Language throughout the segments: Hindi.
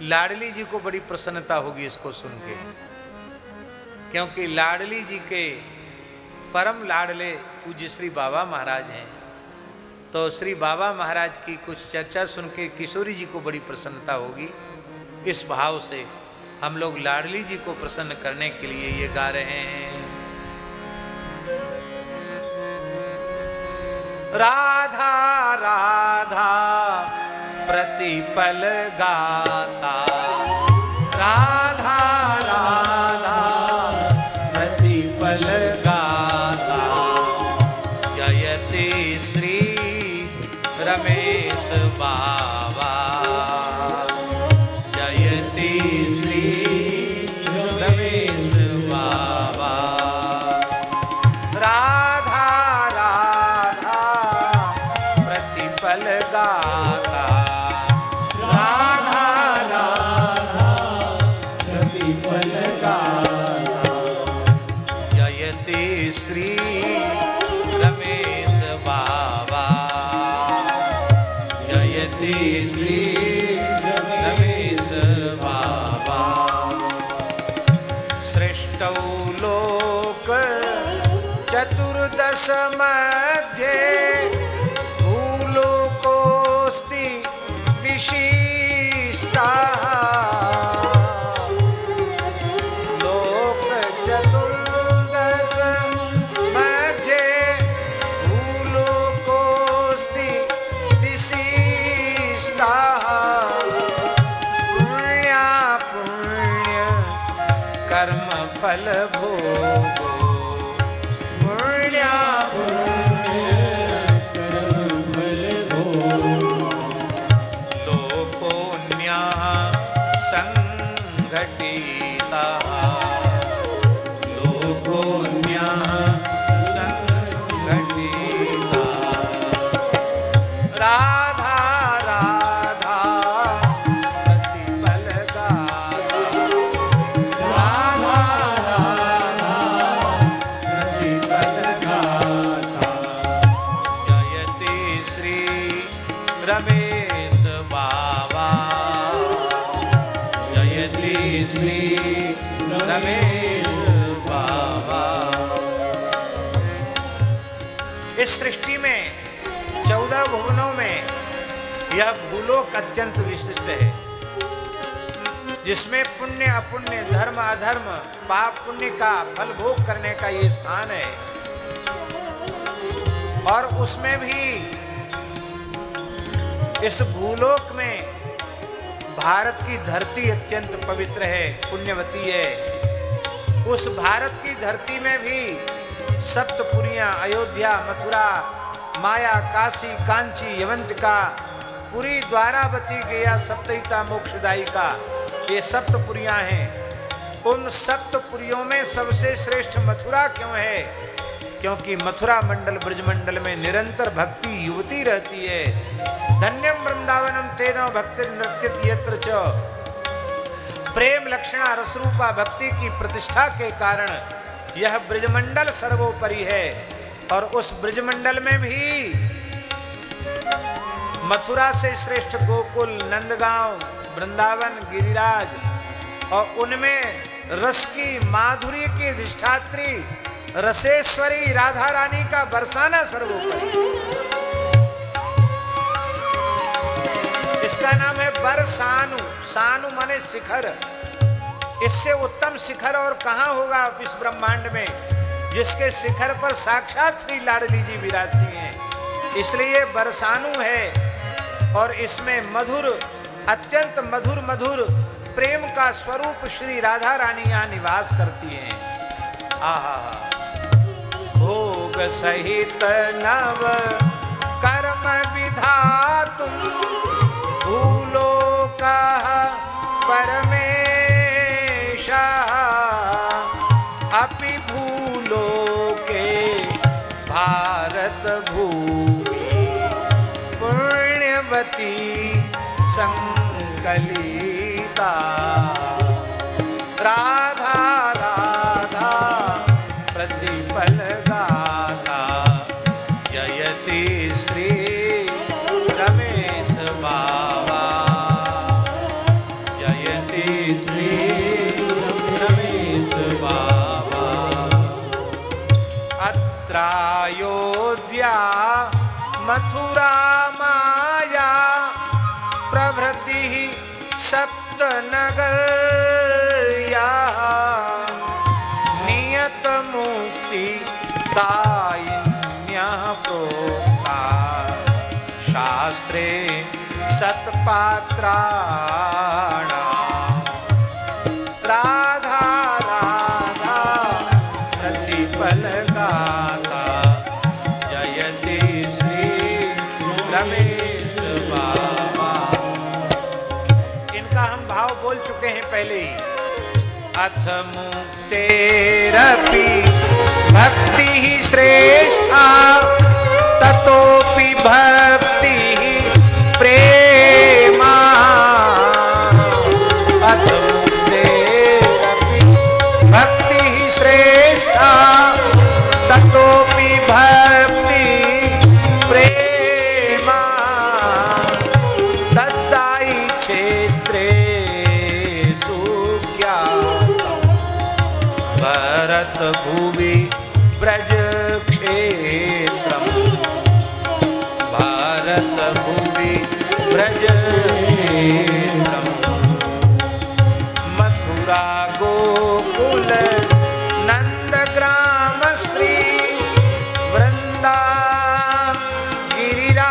लाडली जी को बड़ी प्रसन्नता होगी इसको सुन के, क्योंकि लाडली जी के परम लाडले पूज्य श्री बाबा महाराज हैं। तो श्री बाबा महाराज की कुछ चर्चा सुन के किशोरी जी को बड़ी प्रसन्नता होगी। इस भाव से हम लोग लाडली जी को प्रसन्न करने के लिए ये गा रहे हैं। राधा राधा प्रतिपल गाता, राधा राधा प्रतिपल गाता, जयते श्री रमेश बाबा, जयते श्री रमेश बाबा। राधा राधा प्रतिपल गाता, राधा राधा प्रतिपल गाता, जयते श्री रमेश बाबा, जयते श्री रमेश बाबा। सृष्टौ लोक चतुर्दश मध्ये, भूलोकोऽस्ति विशिष्टः, लोक चतुर्दश मध्ये, भूलोकोऽस्ति विशिष्टः, पुण्या पुण्य कर्म फल भोगो, पुण्या पुण्य कर्म फल भोगो, लोकोन्या संघटिता, लोकोन्या संघटिता। राधा राधा प्रतिपल गाता, राधा राधा प्रतिपल गाता, जयते श्री रमेश बाबा, जयते श्री रमेश बाबा। इस सृष्टि में 14 भुवनों में यह भूलोक अत्यंत विशिष्ट है, जिसमें पुण्य अपुण्य, धर्म अधर्म, पाप पुण्य का फल भोग करने का ये स्थान है। और उसमें भी इस भूलोक में भारत की धरती अत्यंत पवित्र है, पुण्यवती है। उस भारत की धरती में भी सप्तपुरियां, अयोध्या, मथुरा, माया, काशी, कांची, यवंतिका, पुरी, द्वारावती, गया, सप्तहिता, मोक्षदायिका, ये सप्तपुरियां हैं। उन सप्तपुरियों में सबसे श्रेष्ठ मथुरा क्यों है? क्योंकि मथुरा मंडल, ब्रज मंडल में निरंतर भक्ति युवती रहती है। धन्यम वृंदावनम तेन भक्ति नृत्यति यत्र च। प्रेम लक्षणा रसरूपा भक्ति की प्रतिष्ठा के कारण यह ब्रजमंडल सर्वोपरि है। और उस ब्रजमंडल में भी मथुरा से श्रेष्ठ गोकुल, नंदगांव, वृंदावन, गिरिराज, और उनमें रस की माधुर्य की अधिष्ठात्री रसेश्वरी राधा रानी का बरसाना सर्वोपरि। इसका नाम है बरसानु। सानु माने शिखर। इससे उत्तम शिखर और कहां होगा इस ब्रह्मांड में, जिसके शिखर पर साक्षात श्री लाडली जी विराजती हैं। इसलिए बरसानु है। और इसमें मधुर, अत्यंत मधुर मधुर प्रेम का स्वरूप श्री राधा रानी यहाँ निवास करती हैं। आहा, भोग सहित नव कर्म विधातुम, भूलोकः परमेशः, अपि भूलोके भारत भूमि, पुण्यवती संकलिता। राधा राधा प्रतिपल गाता, जयते श्री रमेश बाबा, जय मथुरा माया प्रभृति सप्त नगर नियत मुक्ति दायिन्यः प्रोक्ता शास्त्रे सत्पात्राणां राधा राधा प्रतिपल गाता जयति श्री रमेश बाबा। इनका हम भाव बोल चुके हैं पहले ही। अथ मुक्तेरपि भक्ति ही श्रेष्ठा ततोपि भक्ति प्रेमा। अथ मुक्तेरपि भक्ति ही श्रेष्ठा ततोपि भक्ति प्रेमा। तद्दायि क्षेत्रे भरत भुवि ब्रज क्षेत्रम। भारत भुवि ब्रज क्षेत्रम। मथुरा गोकुल नंदग्राम श्री वृंदा गिरिराजा।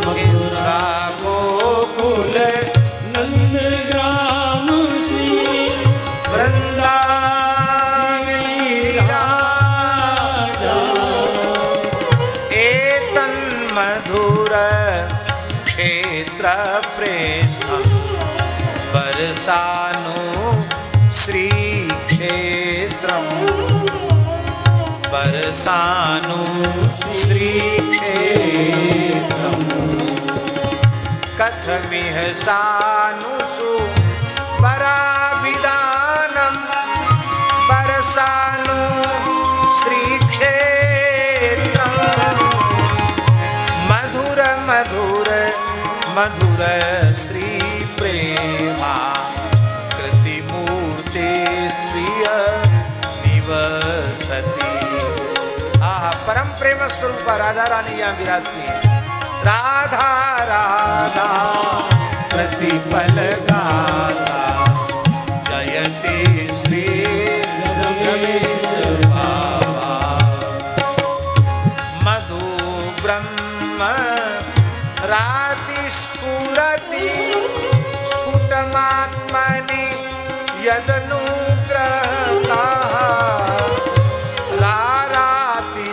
मथुरा गोकुल नंदग्राम वृंदा गिरिराजा। एतन्मधुर क्षेत्र प्रेष्ठं बरसानु श्री क्षेत्रम। बरसानु श्री क्षेत्रम। कथमिह सानुषु वराभिधानं बरसानु श्री क्षेत्रम। मधुर मधुर मधुर श्री प्रेमा कृतिमूर्ति स्त्रिय निवसती। आहा, परम प्रेम स्वरूप राधा रानी यहाँ विराजती है। राधा राधा प्रतिपल गाता जयति श्री रमेश बाबा। मधु ब्रह्म राति स्फुरति स्फुटमात्मनि यदनुग्रहतः। राराति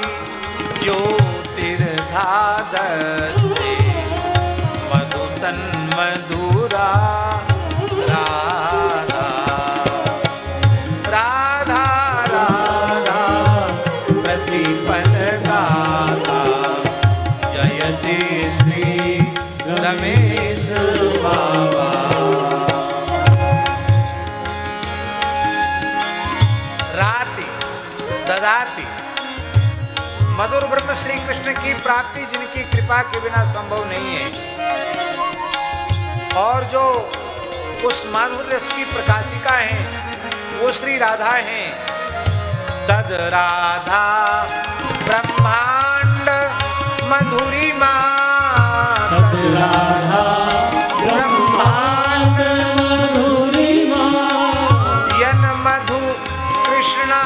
ज्योतिर्धादते मधु तन्मधुरा राधा। राधा राधा प्रतिपल गाता जयति श्री रमेश बाबा। राति ददाति मधुर ब्रह्म श्री कृष्ण की प्राप्ति जिनकी कृपा के बिना संभव नहीं है, और जो उस माधुर्य रस की प्रकाशिका हैं वो श्री राधा हैं। तद राधा ब्रह्मांड मधुरिमा। तद राधा ब्रह्मांड मधुरिमा। यन मधु कृष्णा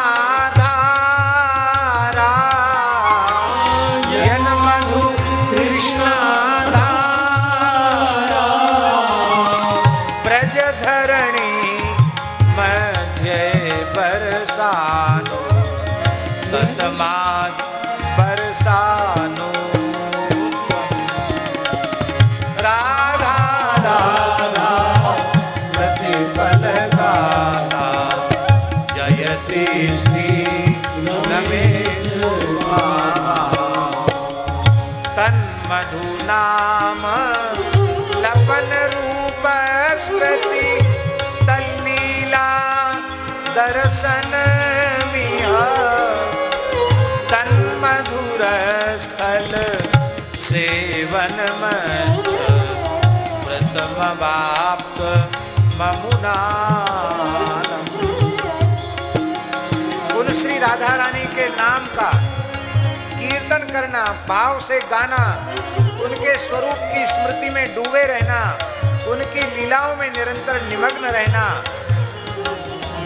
तस्मात् बरसानो। राधा राधा प्रतिपल गाता जयति श्री रमेश बाबा। तन्मधु नाम लपन रूप स्मृति तल्लीला दर्शन मिहा। तन्मधुर स्थल सेवन मंच प्रथम वाप्त ममुनालम। उन श्री राधा रानी के नाम का करना, भाव से गाना, उनके स्वरूप की स्मृति में डूबे रहना, उनकी लीलाओं में निरंतर निमग्न रहना,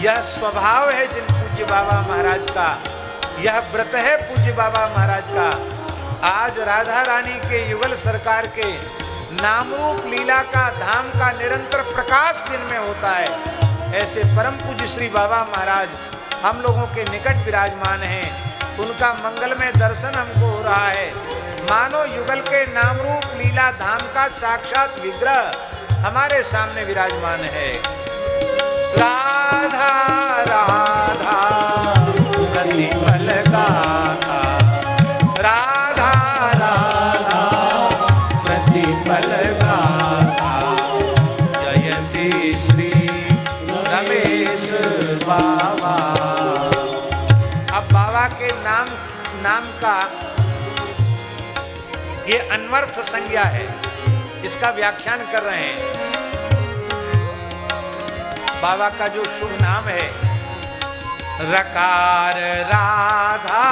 यह स्वभाव है जिन पूज्य बाबा महाराज का, यह व्रत है पूज्य बाबा महाराज का। आज राधा रानी के युगल सरकार के नाम रूप लीला का, धाम का निरंतर प्रकाश जिनमें होता है, ऐसे परम पूज्य श्री बाबा महाराज हम लोगों के निकट विराजमान हैं। उनका मंगलमय दर्शन हमको हो रहा है, मानो युगल के नाम रूप लीला धाम का साक्षात विग्रह हमारे सामने विराजमान है। राधा राधा प्रतिपल गाता, राधा राधा प्रतिपल गाता, जयति श्री रमेश बाबा। अब बाबा के नाम का ये अन्वर्थ संज्ञा है, इसका व्याख्यान कर रहे हैं। बाबा का जो शुभ नाम है, रकार राधा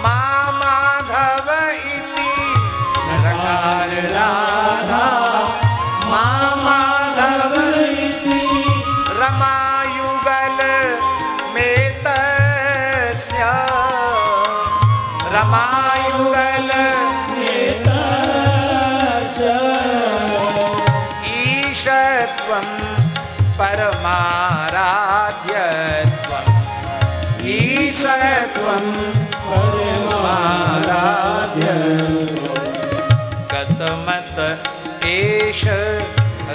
मा माधव इति, रकार राधा मा माधव इति, रमायुगल में तस्य, रमायुगल में तस्य, ईशत्वं परमाराध्यत्वम्, ईशत्वं परमाराध्यत्वम्, गतमत एष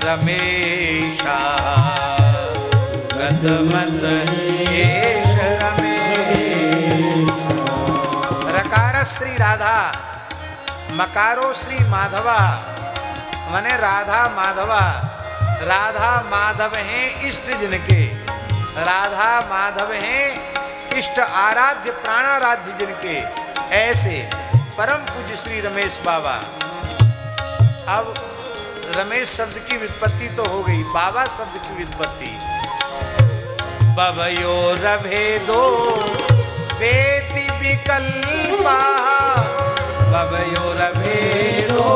रमेशा, गतमत एष रमेश। रकार श्री राधा, मकारो श्री माधवा, माने राधा माधवा। राधा माधव हैं इष्ट जिनके, राधा माधव हैं इष्ट आराध्य प्राणाराध्य जिनके, ऐसे परम पूज्य श्री रमेश बाबा। अब रमेश शब्द की व्युत्पत्ति तो हो गई, बाबा शब्द की व्युत्पत्ति। बवयो रभेदो वेति विकल्पा, बवयो रभेदो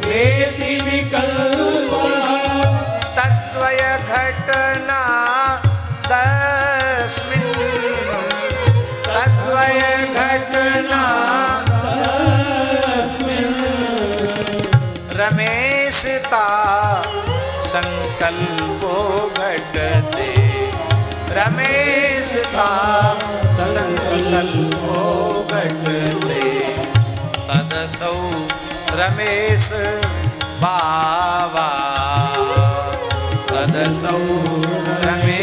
वेति विकल्पा, तद्वय घटना तस्मिन्, तद्वय घटना तस्मिन्, रमेशता संकल्पो घटते, रमेशता संकल्पो घटते, तदसौ रमेश बाबा, तदसौ रमेश